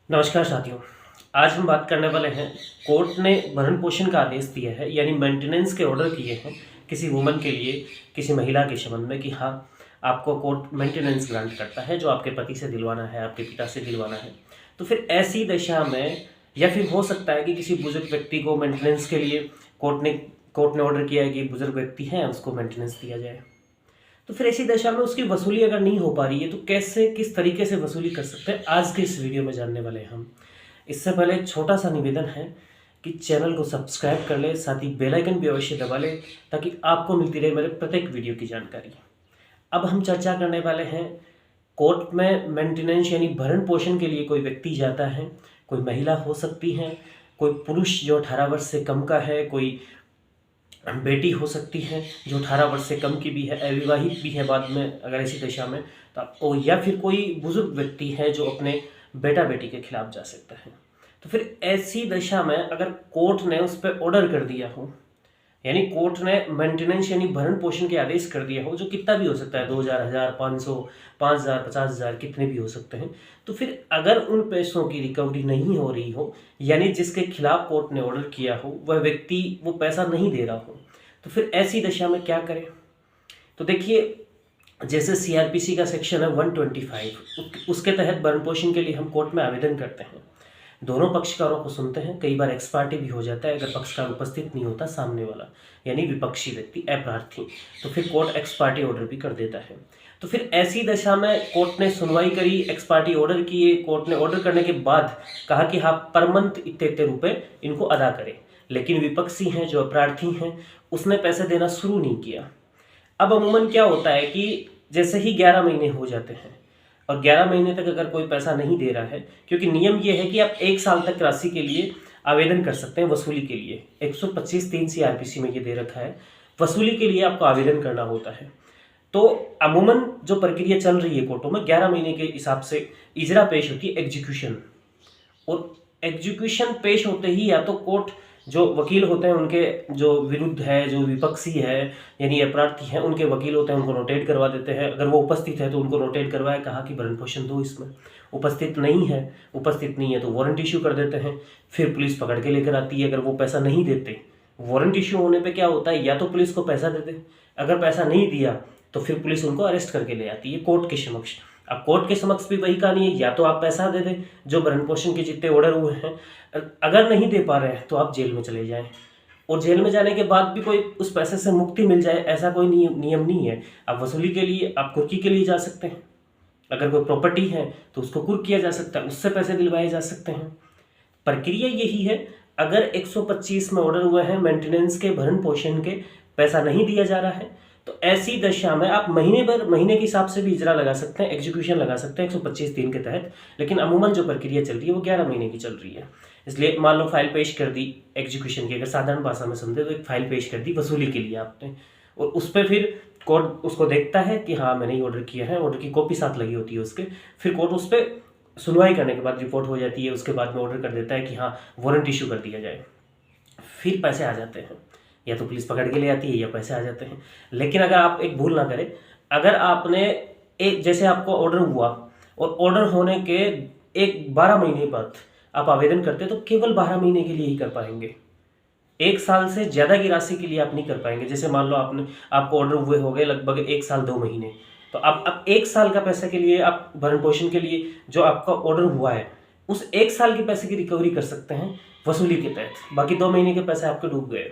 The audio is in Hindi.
नमस्कार साथियों। आज हम बात करने वाले हैं, कोर्ट ने भरण पोषण का आदेश दिया है यानी मेंटेनेंस के ऑर्डर किए हैं किसी वुमन के लिए, किसी महिला के संबंध में कि हाँ, आपको कोर्ट मेंटेनेंस ग्रांट करता है जो आपके पति से दिलवाना है, आपके पिता से दिलवाना है। तो फिर ऐसी दशा में, या फिर हो सकता है कि किसी बुजुर्ग व्यक्ति को मेंटेनेंस के लिए कोर्ट ने ऑर्डर किया है कि बुजुर्ग व्यक्ति हैं उसको मेंटेनेंस दिया जाए। तो फिर ऐसी दशा में उसकी वसूली अगर नहीं हो पा रही है तो कैसे, किस तरीके से वसूली कर सकते हैं, आज के इस वीडियो में जानने वाले हैं हम। इससे पहले छोटा सा निवेदन है कि चैनल को सब्सक्राइब कर ले, साथ ही बेल आइकन भी अवश्य दबा ले ताकि आपको मिलती रहे मेरे प्रत्येक वीडियो की जानकारी। अब हम चर्चा करने वाले हैं, कोर्ट में मेंटेनेंस यानी भरण पोषण के लिए कोई व्यक्ति जाता है, कोई महिला हो सकती है, कोई पुरुष जो 18 वर्ष से कम का है, कोई बेटी हो सकती है जो 18 वर्ष से कम की भी है, अविवाहित भी है बाद में अगर ऐसी दशा में, तो या फिर कोई बुजुर्ग व्यक्ति है जो अपने बेटा बेटी के खिलाफ जा सकता है। तो फिर ऐसी दशा में अगर कोर्ट ने उस पर ऑर्डर कर दिया हो, यानी कोर्ट ने मेंटेनेंस यानी भरण पोषण के आदेश कर दिया हो, जो कितना भी हो सकता है, 2000, 1000, 500, 5000, 50,000, कितने भी हो सकते हैं। तो फिर अगर उन पैसों की रिकवरी नहीं हो रही हो, यानी जिसके खिलाफ कोर्ट ने ऑर्डर किया हो वह व्यक्ति वो पैसा नहीं दे रहा हो, तो फिर ऐसी दशा में क्या करें। तो देखिए, जैसे सीआरपीसी का सेक्शन है 125, उसके तहत भरण पोषण के लिए हम कोर्ट में आवेदन करते हैं, दोनों पक्षकारों को सुनते हैं, कई बार एक्स पार्टी भी हो जाता है अगर पक्षकार उपस्थित नहीं होता, सामने वाला यानी विपक्षी व्यक्ति, अप्रार्थी, तो फिर कोर्ट एक्स पार्टी ऑर्डर भी कर देता है। तो फिर ऐसी दशा में कोर्ट ने सुनवाई करी, एक्स पार्टी ऑर्डर किए, कोर्ट ने ऑर्डर करने के बाद कहा कि हाँ, पर मंथ इतने इतने रुपये इनको अदा करें, लेकिन विपक्षी हैं जो अपराधी हैं उसने पैसे देना शुरू नहीं किया। अब अमूमन क्या होता है कि जैसे ही 11 महीने हो जाते हैं और 11 महीने तक अगर कोई पैसा नहीं दे रहा है, क्योंकि नियम ये है कि आप 1 साल तक राशि के लिए आवेदन कर सकते हैं वसूली के लिए, 125(3) सीआरपीसी में ये दे रखा है, वसूली के लिए आपको आवेदन करना होता है। तो अमूमन जो प्रक्रिया चल रही है कोर्टों में, 11 महीने के हिसाब से इजरा पेश होती है एग्जीक्यूशन, और एग्जीक्यूशन पेश होते ही या तो कोर्ट जो वकील होते हैं उनके जो विरुद्ध है, जो विपक्षी है यानी अपराधी हैं, उनके वकील होते हैं, उनको नोटेट करवा देते हैं। अगर वो उपस्थित है तो उनको नोटेट करवाया, कहा कि भरण पोषण दो इसमें। उपस्थित नहीं है तो वारंट इशू कर देते हैं, फिर पुलिस पकड़ के लेकर आती है। अगर वो पैसा नहीं देते, वारंट इशू होने पे क्या होता है, या तो पुलिस को पैसा दे दे, अगर पैसा नहीं दिया तो फिर पुलिस उनको अरेस्ट करके ले आती है कोर्ट के समक्ष। अब कोर्ट के समक्ष भी वही कहानी है, या तो आप पैसा दे दें जो भरण पोषण के जितने ऑर्डर हुए हैं, अगर नहीं दे पा रहे हैं तो आप जेल में चले जाएं, और जेल में जाने के बाद भी कोई उस पैसे से मुक्ति मिल जाए ऐसा कोई नियम नहीं है। आप वसूली के लिए, आप कुर्की के लिए जा सकते हैं, अगर कोई प्रॉपर्टी है तो उसको कुर्क किया जा सकता है, उससे पैसे दिलवाए जा सकते हैं। प्रक्रिया यही है। अगर 125 में ऑर्डर हुए हैं मेंटेनेंस के, भरण पोषण के, पैसा नहीं दिया जा रहा है, तो ऐसी दशा में आप महीने के हिसाब से भी इजरा लगा सकते हैं, एग्जीक्यूशन लगा सकते हैं 125(3) के तहत। लेकिन अमूमन जो प्रक्रिया चल रही है वो 11 महीने की चल रही है। इसलिए मान लो फाइल पेश कर दी एग्जीक्यूशन की, अगर साधारण भाषा में समझे तो एक फाइल पेश कर दी वसूली के लिए आपने, और उस पर फिर कोर्ट उसको देखता है कि हाँ, मैंने ये ऑर्डर किया है, ऑर्डर की कॉपी साथ लगी होती है उसके, फिर कोर्ट उस पर सुनवाई करने के बाद रिपोर्ट हो जाती है, उसके बाद में ऑर्डर कर देता है कि हाँ, वारंट इशू कर दिया जाए, फिर पैसे आ जाते हैं, या तो पुलिस पकड़ के ले आती है या पैसे आ जाते हैं। लेकिन अगर आप एक भूल ना करें, अगर आपने एक, जैसे आपको ऑर्डर हुआ और ऑर्डर होने के 12 महीने बाद आप आवेदन करते तो केवल 12 महीने के लिए ही कर पाएंगे, 1 साल से ज़्यादा की राशि के लिए आप नहीं कर पाएंगे। जैसे मान लो आपको ऑर्डर हुए हो गए लगभग 1 साल 2 महीने, तो आप 1 साल का पैसे के लिए, आप भरण पोषण के लिए जो आपका ऑर्डर हुआ है उस 1 साल के पैसे की रिकवरी कर सकते हैं वसूली के तहत, बाकी 2 महीने के पैसे आपके डूब गए।